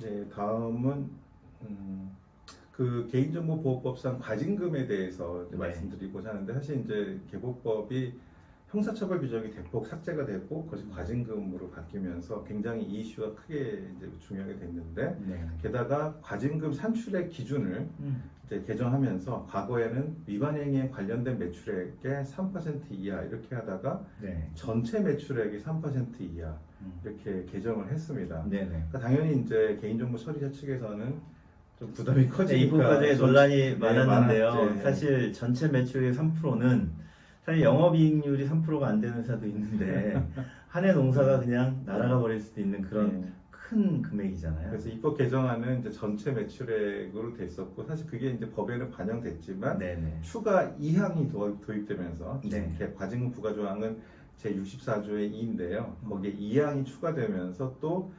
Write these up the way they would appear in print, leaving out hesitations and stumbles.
네, 다음은 그 개인정보보호법상 과징금에 대해서 이제 네. 말씀드리고자 하는데, 사실 이제 개보법이 형사처벌 규정이 대폭 삭제가 되고 그것이 과징금으로 바뀌면서 굉장히 이 이슈가 크게 이제 중요하게 됐는데, 네. 게다가 과징금 산출의 기준을 이제 개정하면서 과거에는 위반 행위에 관련된 매출액의 3% 이하 이렇게 하다가 네. 전체 매출액이 3% 이하 이렇게 개정을 했습니다. 네네. 그러니까 당연히 이제 개인정보 처리자 측에서는 좀 부담이 네, 커지니까 입법 과정에 논란이 많았는데요. 많았지. 사실 전체 매출의 3%는 사실 영업이익률이 3%가 안 되는 회사도 있는데 한 해 농사가 그냥 날아가 버릴 수도 있는 그런 네. 큰 금액이잖아요. 그래서 입법 개정안은 이제 전체 매출액으로 됐었고, 사실 그게 이제 법에는 반영됐지만 네네. 추가 2항이 도입되면서 네. 지금 과징금 부과 조항은 제 64조의 2인데요. 거기에 2항이 추가되면서 또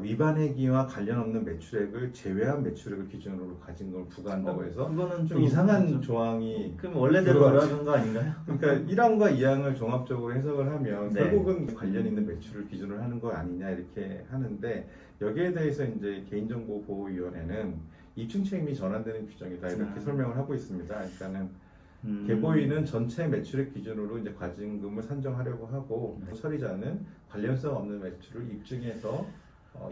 위반 행위와 관련 없는 매출액을 제외한 매출액을 기준으로 과징금을 부과한다고 해서 그거는 좀 이상한 조항이, 그럼 원래대로 돌아가는 거 아닌가요? 그러니까 1항과 2항을 종합적으로 해석을 하면 네. 결국은 관련 있는 매출을 기준으로 하는 거 아니냐 이렇게 하는데, 여기에 대해서 이제 개인정보보호위원회는 입증 책임이 전환되는 규정이다 이렇게 설명을 하고 있습니다. 그러니까는 개보인은 전체 매출액 기준으로 이제 과징금을 산정하려고 하고, 처리자는 관련성 없는 매출을 입증해서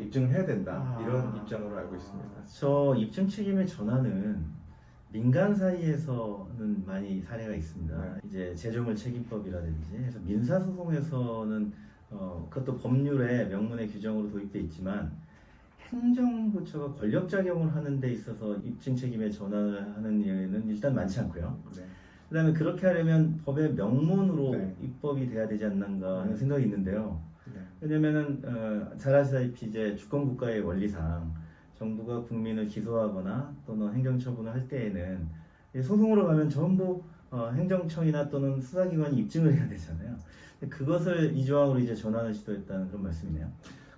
입증을 해야 된다, 이런 입장으로 알고 있습니다. 저 입증 책임의 전환은 민간 사이에서는 많이 사례가 있습니다. 네. 이제 재조물 책임법이라든지 해서 민사 소송에서는 그것도 법률에 명문의 규정으로 도입돼 있지만, 행정부처가 권력 작용을 하는 데 있어서 입증 책임의 전환을 하는 예는 일단 많지 않고요. 네. 그다음에 그렇게 하려면 법의 명문으로 네. 입법이 돼야 되지 않는가 하는 생각이 있는데요. 네. 왜냐면은 잘 아시다시피 이제 주권 국가의 원리상 정부가 국민을 기소하거나 또는 행정처분을 할 때에는 이 소송으로 가면 전부 행정청이나 또는 수사기관이 입증을 해야 되잖아요. 근데 그것을 이 조항으로 이제 전환을 시도했다는 그런 말씀이네요.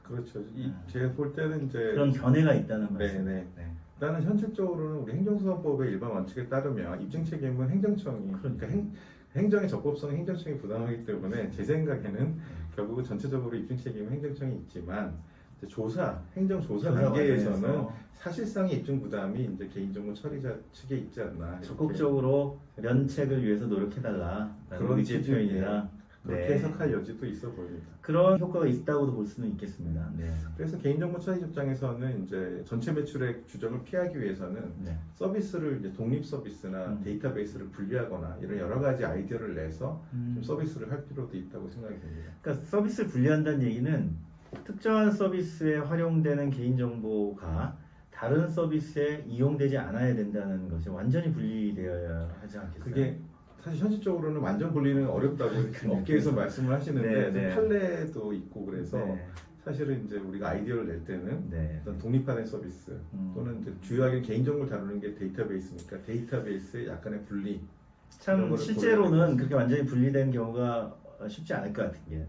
그렇죠. 제가 볼 때는 이제 그런 견해가 있다는 네, 말씀. 네. 일단은 현실적으로는 우리 행정소송법의 일반 원칙에 따르면 입증 책임은 행정청이, 그러니까 행정의 적법성은 행정청이 부담하기 때문에 제 생각에는 결국은 전체적으로 입증 책임은 행정청이 있지만, 이제 행정조사 단계에서는 과정에서 사실상의 입증 부담이 이제 개인정보 처리자 측에 있지 않나, 이렇게. 적극적으로 면책을 위해서 노력해달라 그런 의지의 취지의, 표현이다. 그렇게 네. 해석할 여지도 있어 보입니다. 그런 효과가 있다고도 볼 수는 있겠습니다. 네. 그래서 개인정보 처리 입장에서는 이제 전체 매출액 규정을 피하기 위해서는 네. 서비스를 이제 독립 서비스나 데이터베이스를 분리하거나 이런 여러 가지 아이디어를 내서 좀 서비스를 할 필요도 있다고 생각이 듭니다. 그러니까 서비스를 분리한다는 얘기는 특정한 서비스에 활용되는 개인정보가 다른 서비스에 이용되지 않아야 된다는 것이 완전히 분리되어야 하지 않겠어요? 그게 사실 현실적으로는 완전 분리는 어렵다고 업계에서 말씀을 하시는데, 네. 판례도 있고 그래서 네. 사실은 이제 우리가 아이디어를 낼 때는 네. 어떤 독립화된 서비스 또는 이제 주요하게 개인정보를 다루는 게 데이터베이스니까 데이터베이스의 약간의 분리, 이런 참 거를 실제로는 그렇게 완전히 분리된 경우가 쉽지 않을 것 같은 게,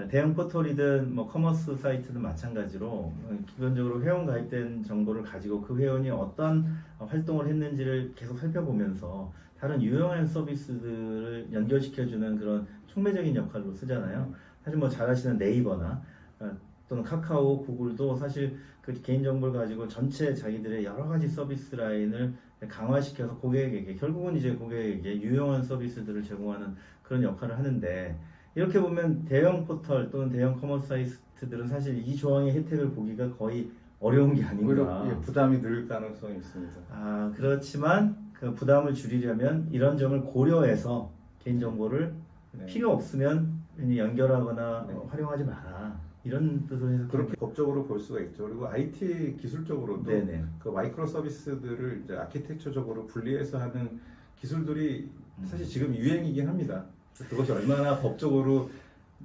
대형 포털이든 뭐 커머스 사이트든 마찬가지로 기본적으로 회원 가입된 정보를 가지고 그 회원이 어떤 활동을 했는지를 계속 살펴보면서 다른 유용한 서비스들을 연결시켜주는 그런 촉매적인 역할로 쓰잖아요. 사실 뭐 잘 아시는 네이버나 또는 카카오, 구글도 사실 그 개인정보를 가지고 전체 자기들의 여러 가지 서비스 라인을 강화시켜서 고객에게, 결국은 이제 고객에게 유용한 서비스들을 제공하는 그런 역할을 하는데, 이렇게 보면 대형 포털 또는 대형 커머스 사이트들은 사실 이 조항의 혜택을 보기가 거의 어려운 게 아닌가. 오히려 부담이 늘 가능성이 있습니다. 그렇지만 그 부담을 줄이려면 이런 점을 고려해서 개인정보를 필요 없으면 연결하거나 활용하지 마라, 이런 뜻을 해서 그렇게 법적으로 볼 수가 있죠. 그리고 IT 기술적으로도 네네. 그 마이크로 서비스들을 이제 아키텍처적으로 분리해서 하는 기술들이 사실 지금 유행이긴 합니다. 그것이 얼마나 법적으로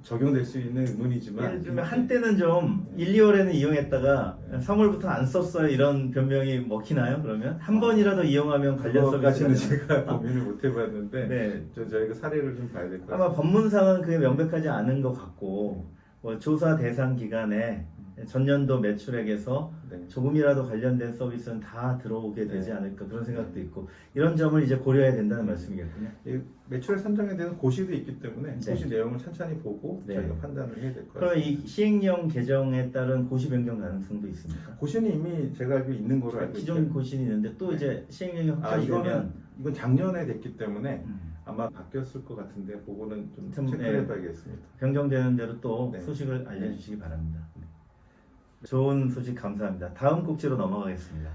적용될 수 있는 의문이지만, 예를 들면 한때는 좀 1, 2월에는 이용했다가 3월부터 안 썼어요, 이런 변명이 먹히나요? 그러면 한 번이라도 이용하면 관련 그것까지는 서비스가 제가 고민을 못 해봤는데, 네. 저희가 사례를 좀 봐야 될 것 같아요. 아마 법문상은 그게 명백하지 않은 것 같고, 뭐 조사 대상 기간에 전년도 매출액에서 네. 조금이라도 관련된 서비스는 다 들어오게 되지 네. 않을까 그런 생각도 있고 이런 점을 이제 고려해야 된다는 네. 말씀이겠군요. 이 매출액 산정에 대한 고시도 있기 때문에 네. 고시 내용을 찬찬히 보고 네. 저희가 판단을 해야 될 것 그럼 같습니다. 이 시행령 개정에 따른 고시 변경 가능성도 있습니까? 고시는 이미 제가 알고 있는 거로 알고 기존 있는데 고시는 있는데 또 네. 이제 시행령이 아 확정되면 이건 작년에 됐기 때문에 음, 아마 바뀌었을 것 같은데 그거는 좀 좀, 체크를 네. 해봐야겠습니다. 변경되는 대로 또 네. 소식을 알려주시기 바랍니다. 좋은 소식 감사합니다. 다음 꼭지로 넘어가겠습니다.